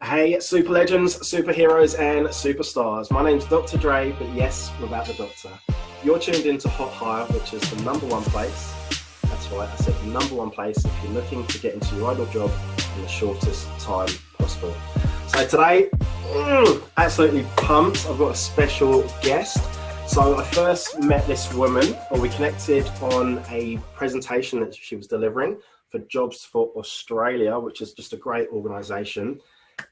Hey, super legends, superheroes, and superstars. My name's Dr. Dre, but yes, without the doctor. You're tuned into Hot Hire, which is the number one place. That's right, I said the number one place if you're looking to get into your ideal job in the shortest time possible. So today, absolutely pumped. I've got a special guest. So I first met this woman, or we connected on a presentation that she was delivering for Jobs for Australia, which is just a great organisation.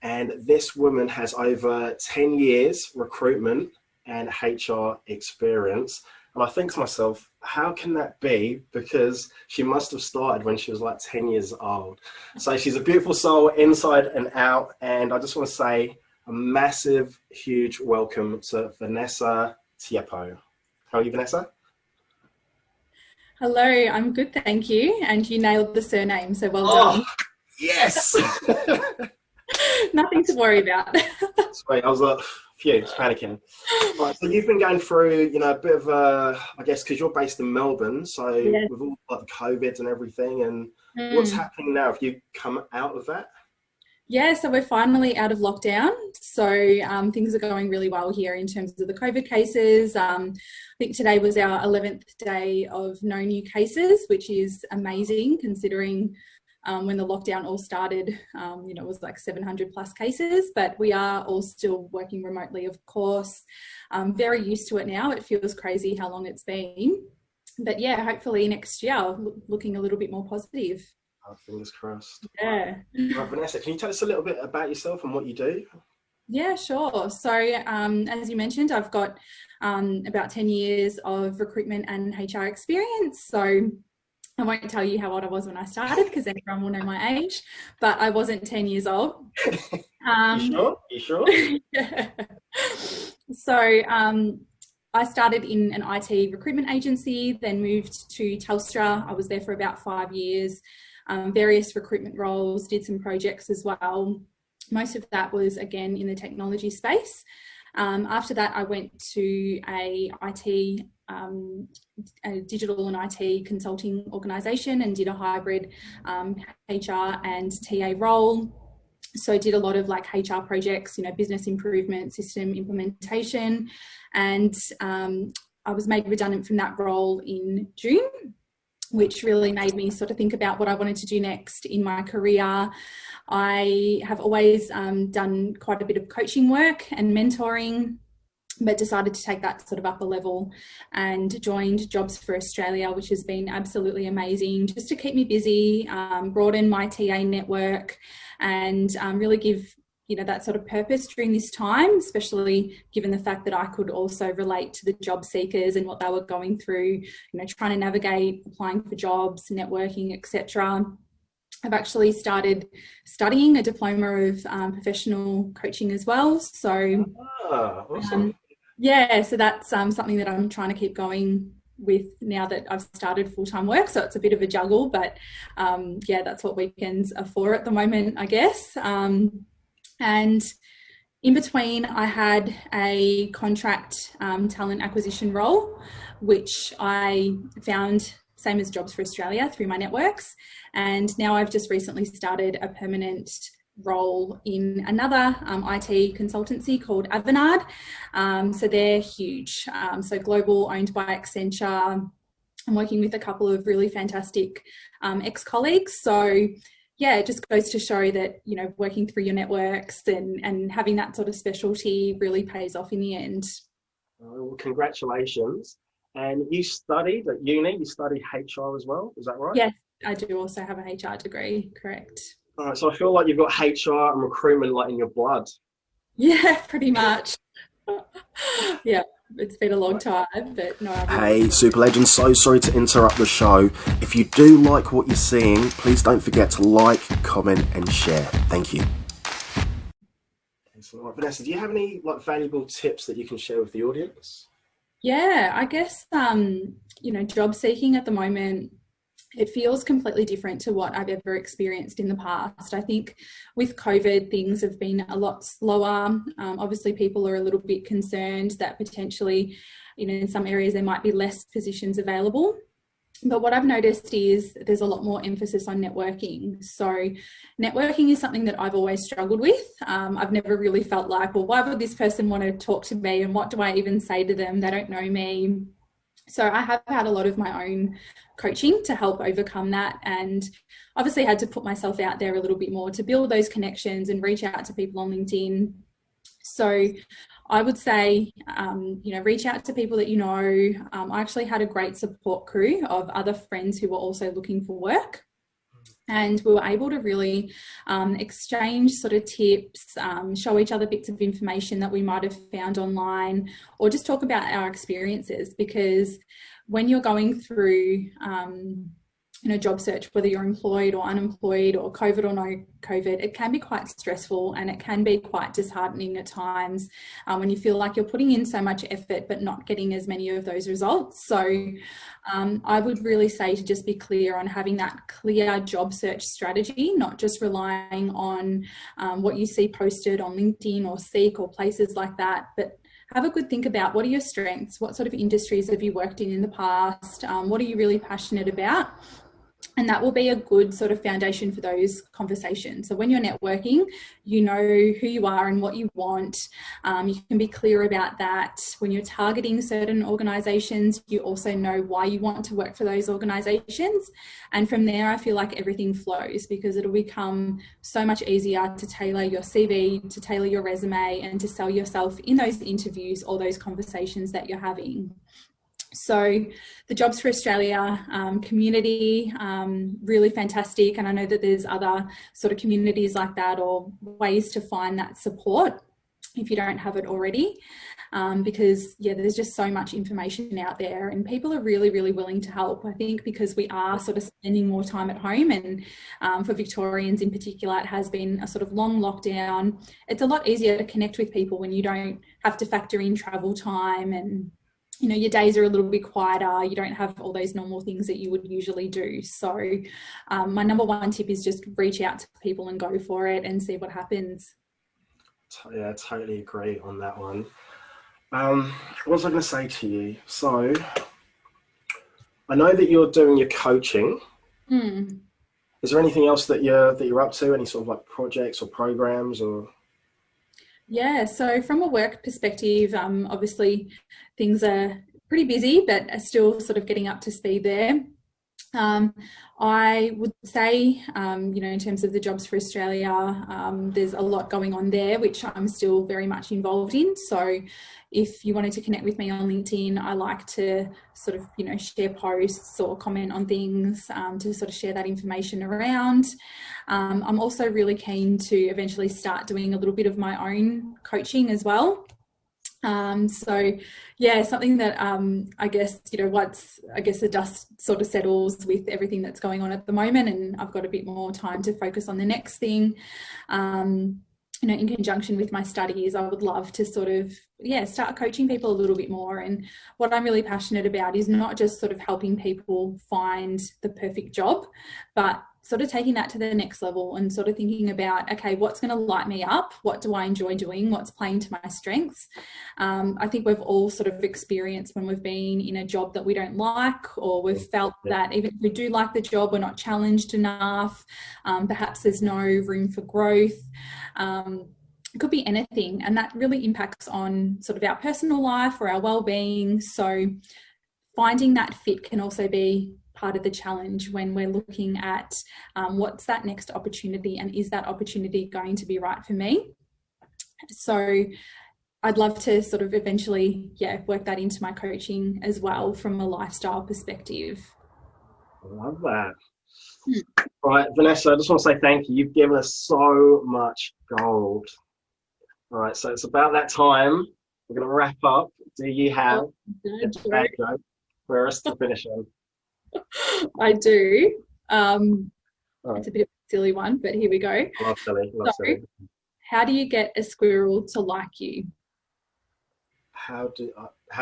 And this woman has over 10 years recruitment and HR experience. And I think to myself, how can that be? Because she must have started when she was like 10 years old. So she's a beautiful soul inside and out. And I just want to say a massive, huge welcome to Vanessa Tieppo. How are you, Vanessa? Hello, I'm good, thank you. And you nailed the surname, so well done. Yes! Nothing to worry about. Sweet. I was like, phew, panicking. Right, so you've been going through, a bit of I guess, because you're based in Melbourne, so Yes. with all like COVID and everything, and what's happening now? Have you come out of that? Yeah, so we're finally out of lockdown. So things are going really well here in terms of the COVID cases. I think today was our 11th day of no new cases, which is amazing considering when the lockdown all started, it was like 700 plus cases, but we are all still working remotely, of course. I'm very used to it now. It feels crazy how long it's been. But yeah, hopefully next year, looking a little bit more positive. Oh, fingers crossed. Yeah. Right, Vanessa, can you tell us a little bit about yourself and what you do? Yeah, sure. So as you mentioned, I've got about 10 years of recruitment and HR experience. So I won't tell you how old I was when I started because everyone will know my age, but I wasn't 10 years old. You sure? You sure? Yeah. So I started in an IT recruitment agency, then moved to Telstra. I was there for about 5 years, various recruitment roles, did some projects as well. Most of that was, again, in the technology space. After that, I went to a digital and IT consulting organisation and did a hybrid HR and TA role. So I did a lot of like HR projects, business improvement, system implementation, and I was made redundant from that role in June, which really made me sort of think about what I wanted to do next in my career. I have always done quite a bit of coaching work and mentoring, but decided to take that sort of up a level and joined Jobs for Australia, which has been absolutely amazing just to keep me busy, broaden my TA network and really give that sort of purpose during this time, especially given the fact that I could also relate to the job seekers and what they were going through, trying to navigate applying for jobs, networking, etc. I've actually started studying a diploma of professional coaching as well. So awesome. yeah, so that's something that I'm trying to keep going with now that I've started full-time work. So it's a bit of a juggle, but yeah, that's what weekends are for at the moment, I guess. And in between, I had a contract talent acquisition role, which I found same as Jobs for Australia through my networks. And now I've just recently started a permanent role in another IT consultancy called Avanade. So they're huge. So global, owned by Accenture. I'm working with a couple of really fantastic ex-colleagues. So yeah, it just goes to show that, working through your networks and having that sort of specialty really pays off in the end. Well, congratulations. And you studied at uni, you studied HR as well, is that right? Yes, I do also have a HR degree, correct. All right, so I feel like you've got HR and recruitment like in your blood. Yeah, pretty much. Yeah, it's been a long time, but no. Hey, Super Legends, so sorry to interrupt the show. If you do like what you're seeing, please don't forget to like, comment, and share. Thank you. So, Vanessa, do you have any valuable tips that you can share with the audience? Yeah, I guess, job seeking at the moment, it feels completely different to what I've ever experienced in the past. I think with COVID, things have been a lot slower. Obviously, people are a little bit concerned that potentially, in some areas there might be less positions available. But what I've noticed is there's a lot more emphasis on networking. So networking is something that I've always struggled with. I've never really felt like, well, why would this person want to talk to me? And what do I even say to them? They don't know me. So I have had a lot of my own coaching to help overcome that, and obviously had to put myself out there a little bit more to build those connections and reach out to people on LinkedIn. So I would say, reach out to people that you know. I actually had a great support crew of other friends who were also looking for work. And we were able to really exchange sort of tips, show each other bits of information that we might have found online, or just talk about our experiences. Because when you're going through, job search, whether you're employed or unemployed or COVID or no COVID, it can be quite stressful and it can be quite disheartening at times when you feel like you're putting in so much effort but not getting as many of those results. So I would really say to just be clear on having that clear job search strategy, not just relying on what you see posted on LinkedIn or Seek or places like that, but have a good think about what are your strengths, what sort of industries have you worked in the past, what are you really passionate about? And that will be a good sort of foundation for those conversations. So when you're networking, you know who you are and what you want. You can be clear about that. When you're targeting certain organisations, you also know why you want to work for those organisations. And from there, I feel like everything flows, because it'll become so much easier to tailor your CV, to tailor your resume, and to sell yourself in those interviews or those conversations that you're having. So the Jobs for Australia community, really fantastic. And I know that there's other sort of communities like that, or ways to find that support if you don't have it already. Because there's just so much information out there, and people are really, really willing to help. I think because we are sort of spending more time at home, and for Victorians in particular, it has been a sort of long lockdown. It's a lot easier to connect with people when you don't have to factor in travel time, and your days are a little bit quieter. You don't have all those normal things that you would usually do. So my number one tip is just reach out to people and go for it and see what happens. Yeah, I totally agree on that one. What was I going to say to you? So I know that you're doing your coaching. Is there anything else that you're up to? Any sort of like projects or programs or? Yeah, so from a work perspective, obviously things are pretty busy, but are still sort of getting up to speed there. I would say, in terms of the Jobs for Australia, there's a lot going on there, which I'm still very much involved in. So if you wanted to connect with me on LinkedIn, I like to sort of, share posts or comment on things to sort of share that information around. I'm also really keen to eventually start doing a little bit of my own coaching as well. Something that I guess once the dust sort of settles with everything that's going on at the moment, and I've got a bit more time to focus on the next thing, in conjunction with my studies, I would love to sort of start coaching people a little bit more. And what I'm really passionate about is not just sort of helping people find the perfect job, but sort of taking that to the next level and sort of thinking about, okay, what's going to light me up? What do I enjoy doing? What's playing to my strengths? I think we've all sort of experienced when we've been in a job that we don't like, or we've felt that even if we do like the job, we're not challenged enough. Perhaps there's no room for growth. It could be anything, and that really impacts on sort of our personal life or our well-being. So finding that fit can also be part of the challenge when we're looking at what's that next opportunity, and is that opportunity going to be right for me? So I'd love to sort of eventually work that into my coaching as well from a lifestyle perspective. I love that. All right, Vanessa, I just want to say thank you. You've given us so much gold. All right, so it's about that time. We're going to wrap up. Do you have for us to finish on? I do. It's a bit of a silly one, but here we go. I love silly. Silly. How do you get a squirrel to like you? How do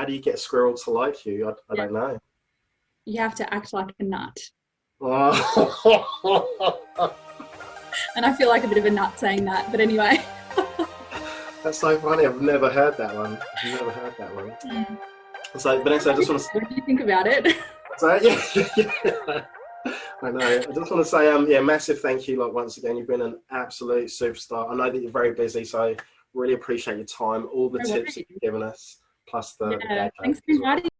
you get a squirrel to like you? I don't know. You have to act like a nut. Oh. And I feel like a bit of a nut saying that, but anyway. That's so funny. I've never heard that one. So, Vanessa, I just want to... What do you think about it? So yeah. I know. I just want to say, yeah, massive thank you. Like once again, you've been an absolute superstar. I know that you're very busy, so really appreciate your time, all the No tips worries. that you've given us, plus the Yeah, bad thanks jokes for as well. inviting